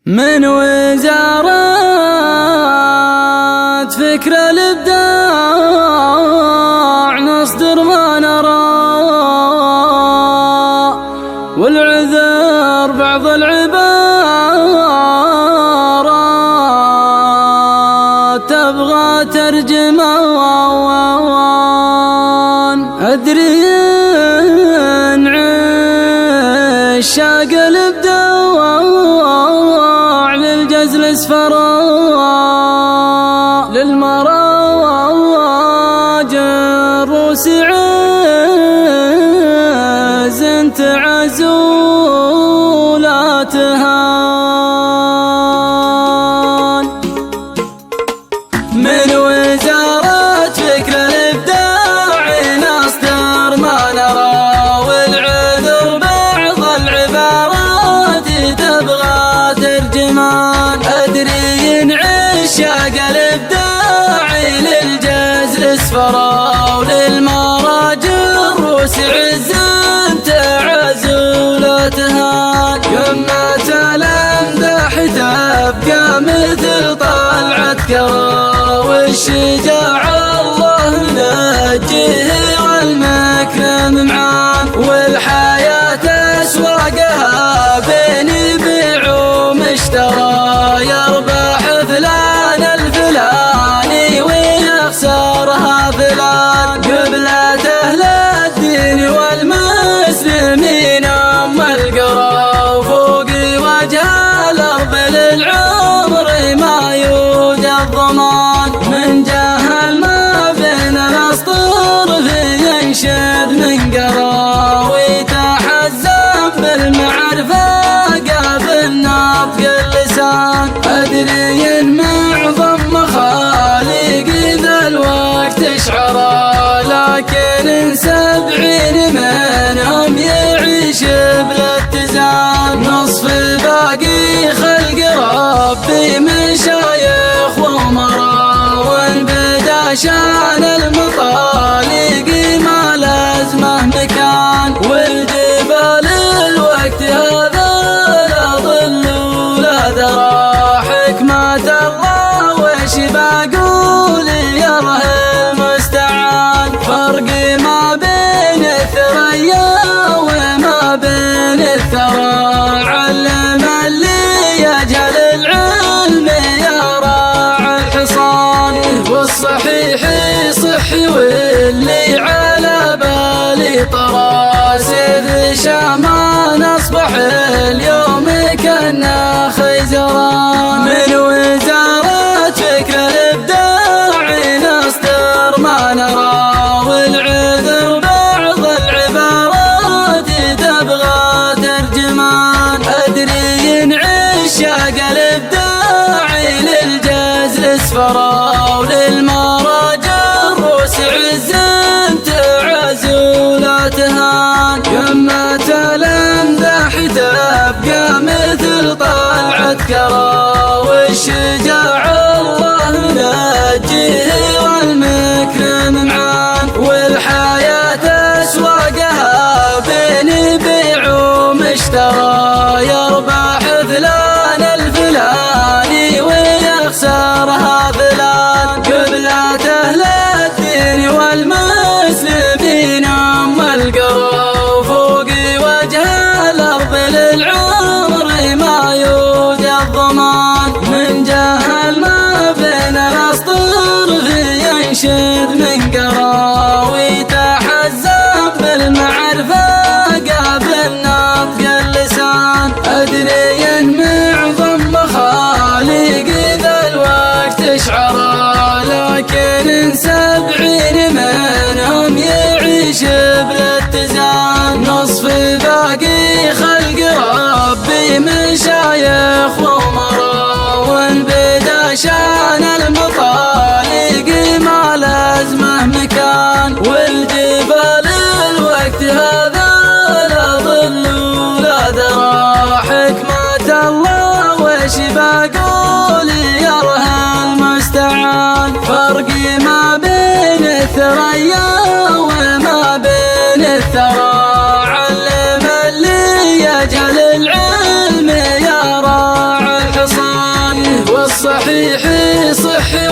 من وزارة فكر الإبداع نصدر ما نرى، والعذر بعض العبارات تبغى ترجمان. أدري إن عشاق الإبداع للجزل اسفرا، للمراجل روسي عز تعزولاتها. من وزارة فكر الإبداع نصدر ما نرى، والعذر بعض العبارات تبغى ترجمان. أدري إن عشاق الإبداع للجزل اسفرا، وللمراجل روس عز تعزولاتها. قمة الأمدح تبقى مثل طلعت كرى، والشجاعة الله نجيه والمكرم معان. والحياة أسواقها بين بيع ومشترى، يربح فلان الفلاني ويخسرها فلان. قبلة أهل الدين والمسلمين أم القرى، وفوق وجه الأرض للعمر ما يوجد ضمان. من جهل ما بين الأسطر فينشد من قرى، ويتحزم بالمعرفة قبل نطق اللسان. أدري إن معظم مخاليق ذا الوقت اشعرا، لكن إن 70 منهم يعيش بالاتزان. نصف باقي خلق ربي مشايخ وأمراء، وإن بدا شان المطالق ما لازمه مكان. والجبال الوقت هذا لا ظل ولا ذرى، حكمة الله وش بقول يره المستعان. فرق ما بين الثريا وما بين الثرى، علم اللي يجهل العلم يراعي الحصان. والصحيح صحي واللي على بالي طرى، سيف شامان أصبح اليوم كأنه خيزران. من وزارة فكر الإبداع نصدر ما نرى، والعذر بعض العبارات تبغى ترجمان. أدري إن عشاق الإبداع للجزل اسفرا، وللمراجل روس عز تعزولاتها. قمة الأمدح تبقى مثل طلعت كرى، والشجاعة الله نجيه والمكرم معان. والحياة أسواقها بين بيع ومشترى، يربح فلان الفلاني ويخسرها فلان. قبلة أهل الدين والمسلمين أم القرى، وفوق وجه الأرض للعمر ما يوجد ضمان. من جهل ما بين الأسطر فينشد من قرى، ويتحزم بالمعرفة قبل نطق اللسان. أدري إن معظم مخاليق ذا الوقت اشعرا، لكن إن 70 منهم يعيش بالاتزان. نصف باقي خلق ربي مشايخ وأمراء، وإن بدا شان المطالق ما لازمه مكان. والجبال الوقت هذا لا ظل ولا ذرى، حكمة الله وش بقول يره المستعان. فرق ما بين الثريا وما بين الثرى، علم اللي يجهل العلم يراعي الحصان. والصحيح صحي